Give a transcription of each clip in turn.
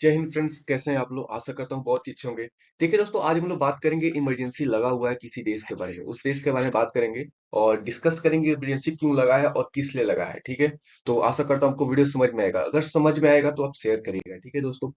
जय हिंद फ्रेंड्स, कैसे हैं आप लोग? आशा करता हूँ बहुत ही अच्छे होंगे। देखिए दोस्तों, आज हम लोग बात करेंगे इमरजेंसी लगा हुआ है किसी देश के बारे में, उस देश के बारे में बात करेंगे और डिस्कस करेंगे इमरजेंसी क्यों लगा है और किस लिए लगा है। ठीक है, तो आशा करता हूँ आपको वीडियो समझ में आएगा। अगर समझ में आएगा तो आप शेयर करिएगा। ठीक है दोस्तों,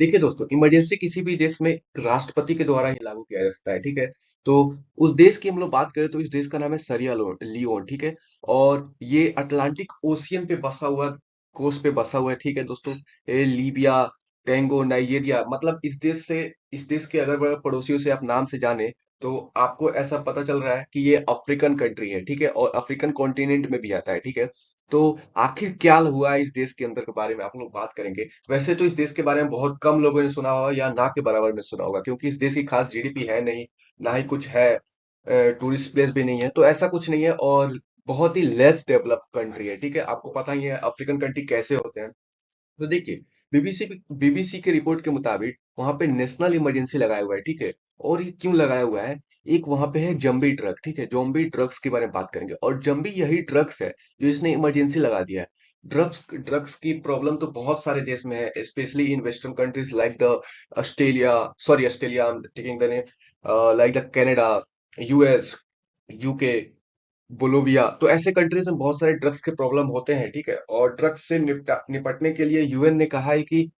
देखिए दोस्तों, इमरजेंसी किसी भी देश में राष्ट्रपति के द्वारा ही लागू किया जा सकता है। ठीक है, तो उस देश की हम लोग बात करें तो इस देश का नाम है सरिया लियोन। ठीक है, और ये अटलांटिक ओशियन पे बसा हुआ, कोस्ट पे बसा हुआ है। ठीक है दोस्तों, ये लीबिया, टैंगो, नाइजीरिया, मतलब इस देश के अगर बगल पड़ोसियों से आप नाम से जाने तो आपको ऐसा पता चल रहा है कि ये अफ्रीकन कंट्री है। ठीक है, और अफ्रीकन कॉन्टिनेंट में भी आता है। ठीक है, तो आखिर क्या हुआ है इस देश के अंदर के बारे में आप लोग बात करेंगे। वैसे तो इस देश के बारे में बहुत कम लोगों ने सुना होगा या ना के बराबर में सुना होगा, क्योंकि इस देश की खास जीडीपी है नहीं, ना ही कुछ है, टूरिस्ट प्लेस भी नहीं है, तो ऐसा कुछ नहीं है और बहुत ही लेस डेवलप कंट्री है। ठीक है, आपको पता ही है अफ्रीकन कंट्री कैसे होते हैं। तो देखिए, बीबीसी की रिपोर्ट के मुताबिक वहां पे नेशनल इमरजेंसी लगाया हुआ है। ठीक है, और ये क्यों लगाया हुआ है? एक वहां पे है जम्बी ड्रग। ठीक है, जॉम्बी ड्रग्स के बारे में बात करेंगे, और जम्बी यही ड्रग्स है जो इसने इमरजेंसी लगा दिया है। ड्रग्स की प्रॉब्लम तो बहुत सारे देश में है, specially in western countries like the Australia, sorry Australia, I am taking the name, like the Canada, US, UK, Bolivia. तो ऐसे कंट्रीज में बहुत सारे ड्रग्स के प्रॉब्लम होते हैं। ठीक है, और ड्रग्स से निपटने के लिए यूएन ने कहा है कि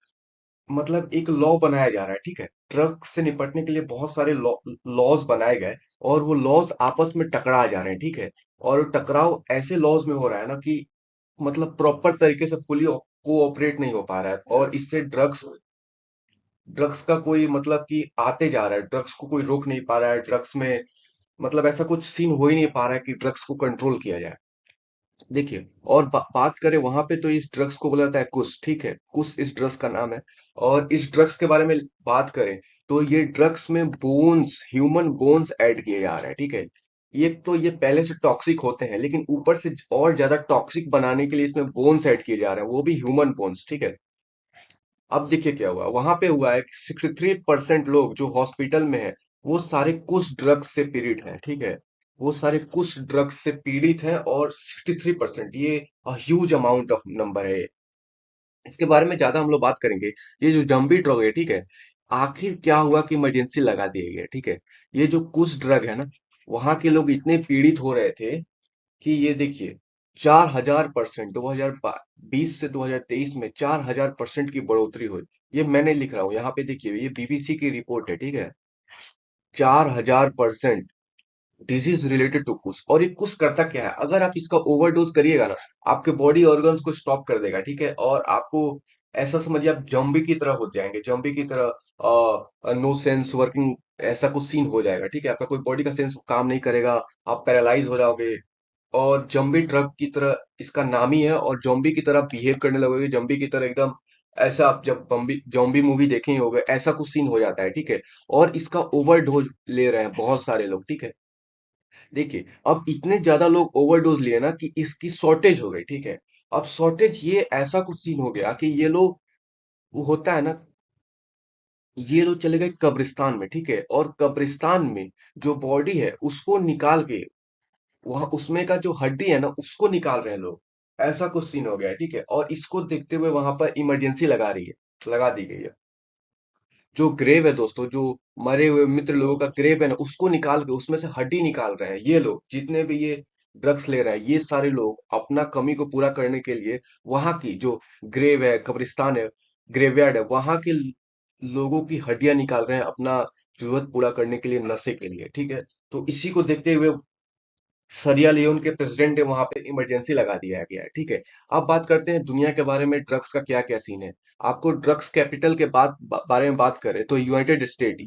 मतलब एक लॉ बनाया जा रहा है। ठीक है, ड्रग्स से निपटने के लिए बहुत सारे लॉज बनाए गए और वो लॉज आपस में टकरा जा रहे हैं। ठीक है, और टकराव ऐसे लॉज में हो रहा है ना कि मतलब प्रॉपर तरीके से फुली कोऑपरेट नहीं हो पा रहा है, और इससे ड्रग्स ड्रग्स का कोई मतलब कि आते जा रहा है, ड्रग्स को कोई रोक नहीं पा रहा है। ड्रग्स में मतलब ऐसा कुछ सीन हो ही नहीं पा रहा है कि ड्रग्स को कंट्रोल किया जाए। देखिए, और बात करें वहां पे तो इस ड्रग्स को बोला जाता है कुश। ठीक है, कुश इस ड्रग्स का नाम है। और इस ड्रग्स के बारे में बात करें तो ये ड्रग्स में बोन्स, ह्यूमन बोन्स ऐड किए जा रहे हैं। ठीक है, ये तो ये पहले से टॉक्सिक होते हैं, लेकिन ऊपर से और ज्यादा टॉक्सिक बनाने के लिए इसमें बोन्स ऐड किए जा रहे हैं, वो भी ह्यूमन बोन्स। ठीक है, अब देखिए क्या हुआ वहां पे। हुआ है कि 63% लोग जो हॉस्पिटल में है वो सारे कुछ ड्रग्स से पीड़ित हैं। ठीक है, वो सारे कुछ ड्रग्स से पीड़ित हैं, और 63% ये ह्यूज अमाउंट ऑफ नंबर है। इसके बारे में ज्यादा हम लोग बात करेंगे। ये जो जम्बी ड्रग है, ठीक है, आखिर क्या हुआ कि इमरजेंसी लगा दी गई है। ठीक है, ये जो कुछ ड्रग है ना, वहां के लोग इतने पीड़ित हो रहे थे कि ये देखिए, 4000%, 2020 से 2023 में 4000% की बढ़ोतरी हुई। ये मैंने लिख रहा हूँ यहाँ पे, देखिए ये बीबीसी की रिपोर्ट है। ठीक है, 4000% डिजीज रिलेटेड टू कुश। और ये कुश करता क्या है? अगर आप इसका ओवरडोज करिएगा ना, आपके बॉडी ऑर्गन्स को स्टॉप कर देगा। ठीक है, और आपको ऐसा समझिए आप जॉम्बी की तरह हो जाएंगे, जॉम्बी की तरह, नो सेंस वर्किंग, ऐसा कुछ सीन हो जाएगा। ठीक है, आपका कोई बॉडी का सेंस काम नहीं करेगा, आप पैरालाइज हो जाओगे, और जॉम्बी ड्रग की तरह इसका नाम ही है, और जॉम्बी की तरह बिहेव करने लगोगे, जॉम्बी की तरह एकदम। ऐसा आप जब बम्बी जॉम्बी मूवी देखे ही होगे, ऐसा कुछ सीन हो जाता है। ठीक है, और इसका ओवरडोज ले रहे हैं बहुत सारे लोग। ठीक है, देखिए अब इतने ज्यादा लोग ओवरडोज लिए ना कि इसकी शॉर्टेज हो गई। ठीक है, अब शॉर्टेज ये ऐसा कुछ सीन हो गया कि ये लोग, वो होता है ना, ये लोग चले गए कब्रिस्तान में। ठीक है, और कब्रिस्तान में जो बॉडी है उसको निकाल के, वहां उसमें का जो हड्डी है ना उसको निकाल रहे हैं लोग। ऐसा कुछ सीन हो गया है। ठीक है, और इसको देखते हुए वहां पर इमरजेंसी लगा दी गई है। जो ग्रेव है दोस्तों, जो मरे हुए मित्र लोगों का ग्रेव है ना, उसको निकाल के उसमें से हड्डी निकाल रहे हैं ये लोग, जितने भी ये ड्रग्स ले रहे हैं, ये सारे लोग अपना कमी को पूरा करने के लिए वहां की जो ग्रेव है, कब्रिस्तान है, ग्रेवयार्ड है, वहां के लोगों की हड्डियां निकाल रहे हैं अपना जरूरत पूरा करने के लिए, नशे के लिए। ठीक है, तो इसी को देखते हुए सरिया लियोन के प्रेसिडेंट ने वहां पे इमरजेंसी लगा दिया गया है। ठीक है, अब बात करते हैं दुनिया के बारे में, ड्रग्स का क्या क्या सीन है। आपको ड्रग्स कैपिटल के बारे में बात करें तो यूनाइटेड स्टेट,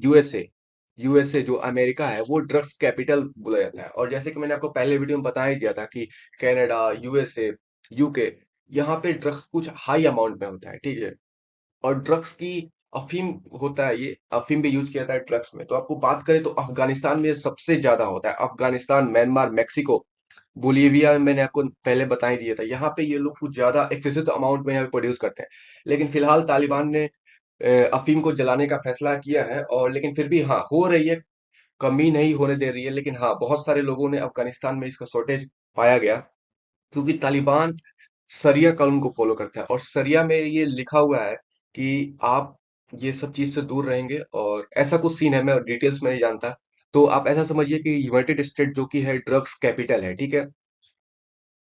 यूएसए जो अमेरिका है, वो ड्रग्स कैपिटल बोला जाता है। और जैसे कि मैंने आपको पहले वीडियो में बता ही दिया था कि कनाडा, यूएसए, यूके, यहाँ पे ड्रग्स कुछ हाई अमाउंट में होता है। ठीक है, और ड्रग्स की, अफीम होता है, ये अफीम भी यूज किया जाता है ड्रग्स में। तो आपको बात करें तो अफगानिस्तान में सबसे ज्यादा होता है। अफगानिस्तान, म्यांमार, मेक्सिको, बोलीविया में मैंने आपको पहले बता ही दिया था। यहाँ पे ये लोग कुछ ज्यादा एक्सेसिव अमाउंट में यहाँ पे प्रोड्यूस करते हैं। लेकिन फिलहाल तालिबान ने अफीम को जलाने का फैसला किया है, और लेकिन फिर भी हाँ हो रही है, कमी नहीं होने दे रही है। लेकिन हाँ, बहुत सारे लोगों ने अफगानिस्तान में इसका शॉर्टेज पाया गया, क्योंकि तालिबान सरिया कानून को फॉलो करता है, और सरिया में ये लिखा हुआ है कि आप ये सब चीज से दूर रहेंगे। और ऐसा कुछ सीन है, मैं डिटेल्स में नहीं जानता। तो आप ऐसा समझिए कि यूनाइटेड स्टेट जो कि है ड्रग्स कैपिटल है, ठीक है।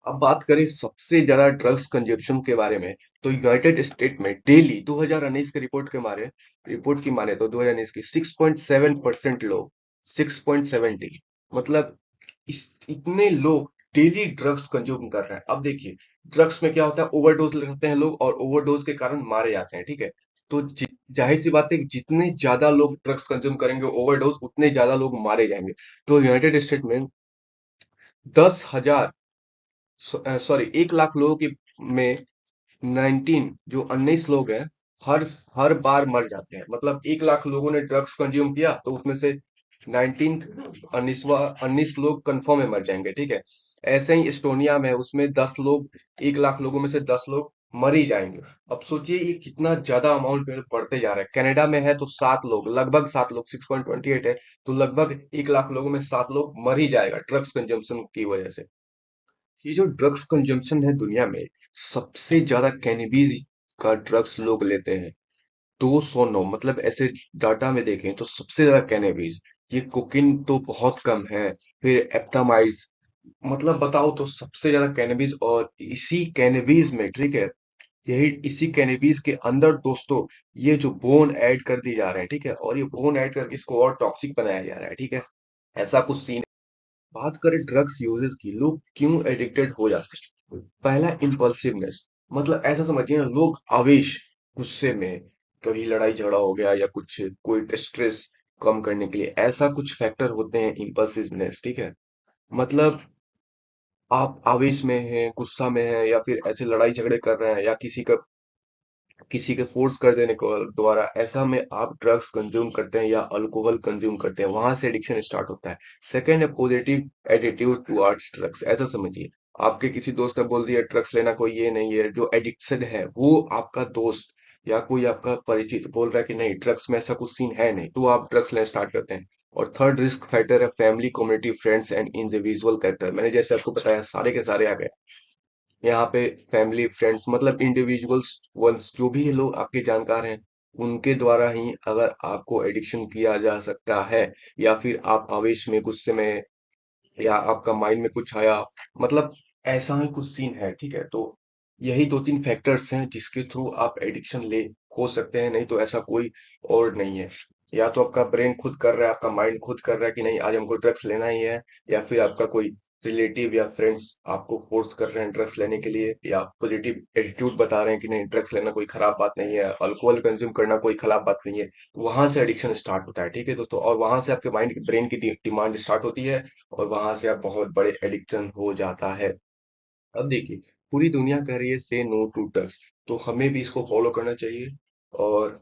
अब बात करें सबसे ज्यादा ड्रग्स कंजप्शन के बारे में, तो यूनाइटेड स्टेट में डेली 2019 के रिपोर्ट की माने तो 2019 की 6.7% लोग, 6.70, मतलब इस इतने लोग डेली ड्रग्स कंज्यूम कर रहे हैं। अब देखिए, ड्रग्स में क्या होता है, ओवरडोज करते हैं लोग और ओवरडोज के कारण मारे जाते हैं, ठीक है। तो जाहिर सी बात है कि जितने ज्यादा लोग ड्रग्स कंज्यूम करेंगे ओवरडोज, उतने ज्यादा लोग मारे जाएंगे। तो यूनाइटेड स्टेट में 10,000, सॉरी 1 लाख लोगों की में 19 लोग हैं, हर हर बार मर जाते हैं। मतलब 1 लाख लोगों ने ड्रग्स कंज्यूम किया तो उसमें से 19 उन्नीस लोग कंफर्म में मर जाएंगे, ठीक है। ऐसे ही एस्टोनिया में है, उसमें 10 लोग, 1 लाख लोगों में से 10 लोग मर ही जाएंगे। अब सोचिए ये कितना ज्यादा अमाउंट में बढ़ते जा रहा है। कनाडा में है तो 7 लोग, लगभग 7 लोग, 6.28 है। तो लगभग 1 लाख लोगों में 7 लोग मर ही जाएगा ड्रग्स कंजम्पशन की वजह से। ये जो ड्रग्स कंजम्पशन है दुनिया में, सबसे ज्यादा कैनबीज का ड्रग्स लोग लेते हैं। 209, मतलब ऐसे डाटा में देखें तो सबसे ज्यादा कैनबीज। ये कोकिन तो बहुत कम है। फिर एप्टामाइज, मतलब बताओ तो सबसे ज्यादा कैनबीज। और इसी कैनबीज में, ठीक है, यही इसी कैनबीज के अंदर दोस्तों, ये जो बोन ऐड कर दी जा रहे हैं, ठीक है, और ये बोन ऐड करके इसको और टॉक्सिक बनाया जा रहा है, ठीक है। ऐसा कुछ सीन। बात करें ड्रग्स यूजेस की, लोग क्यों एडिक्टेड हो जाते हैं। पहला, इम्पल्सिवनेस, मतलब ऐसा समझिए ना, लोग आवेश, गुस्से में, कभी लड़ाई झगड़ा हो गया या कुछ, कोई स्ट्रेस कम करने के लिए, ऐसा कुछ फैक्टर होते हैं इम्पल्सिवनेस, ठीक है। मतलब आप आवेश में हैं, गुस्सा में हैं, या फिर ऐसे लड़ाई झगड़े कर रहे हैं, या किसी के फोर्स कर देने को द्वारा, ऐसा में आप ड्रग्स कंज्यूम करते हैं या अल्कोहल कंज्यूम करते हैं, वहां से एडिक्शन स्टार्ट होता है। सेकेंड है पॉजिटिव एटीट्यूड टुवर्ड्स ड्रग्स। ऐसा समझिए, आपके किसी दोस्त ने बोल दिया ड्रग्स लेना कोई ये नहीं है, जो एडिक्शन है वो आपका दोस्त या कोई आपका परिचित बोल रहा है कि नहीं ड्रग्स में ऐसा कुछ सीन है नहीं, तो आप ड्रग्स लेना स्टार्ट करते हैं। और थर्ड रिस्क फैक्टर है family, community, friends and individual character. मैंने जैसे आपको बताया, सारे के सारे आ गए यहाँ पे। फैमिली, फ्रेंड्स, मतलब इंडिविजुअल्स वंस, जो भी लोग आपके जानकार हैं, उनके द्वारा ही अगर आपको एडिक्शन किया जा सकता है। या फिर आप आवेश में, गुस्से में, या आपका माइंड में कुछ आया, मतलब ऐसा ही कुछ सीन है, ठीक है। तो यही 2-3 फैक्टर्स हैं जिसके थ्रू आप एडिक्शन ले हो सकते हैं, नहीं तो ऐसा कोई और नहीं है। या तो आपका ब्रेन खुद कर रहा है, आपका माइंड खुद कर रहा है कि नहीं आज हमको ड्रग्स लेना ही है, या फिर आपका कोई रिलेटिव या फ्रेंड्स आपको फोर्स कर रहे हैं ड्रग्स लेने के लिए, या पॉजिटिव एटीट्यूड बता रहे हैं कि नहीं ड्रग्स लेना कोई खराब बात नहीं है, अल्कोहल कंज्यूम करना कोई खराब बात नहीं है। तो वहां से एडिक्शन स्टार्ट होता है, ठीक है दोस्तों। और वहां से आपके माइंड ब्रेन की डिमांड स्टार्ट होती है, और वहां से आप बहुत बड़े एडिक्शन हो जाता है। अब देखिए, पूरी दुनिया कह रही है से नो टू ड्रग्स, तो हमें भी इसको फॉलो करना चाहिए। और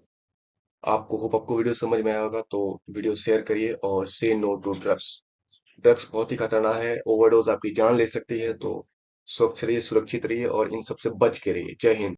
आपको होप आपको वीडियो समझ में आया होगा, तो वीडियो शेयर करिए और से नो टू ड्रग्स। ड्रग्स बहुत ही खतरनाक है, ओवरडोज आपकी जान ले सकती है। तो स्वच्छ रहिए, सुरक्षित रहिए और इन सब से बच के रहिए। जय हिंद।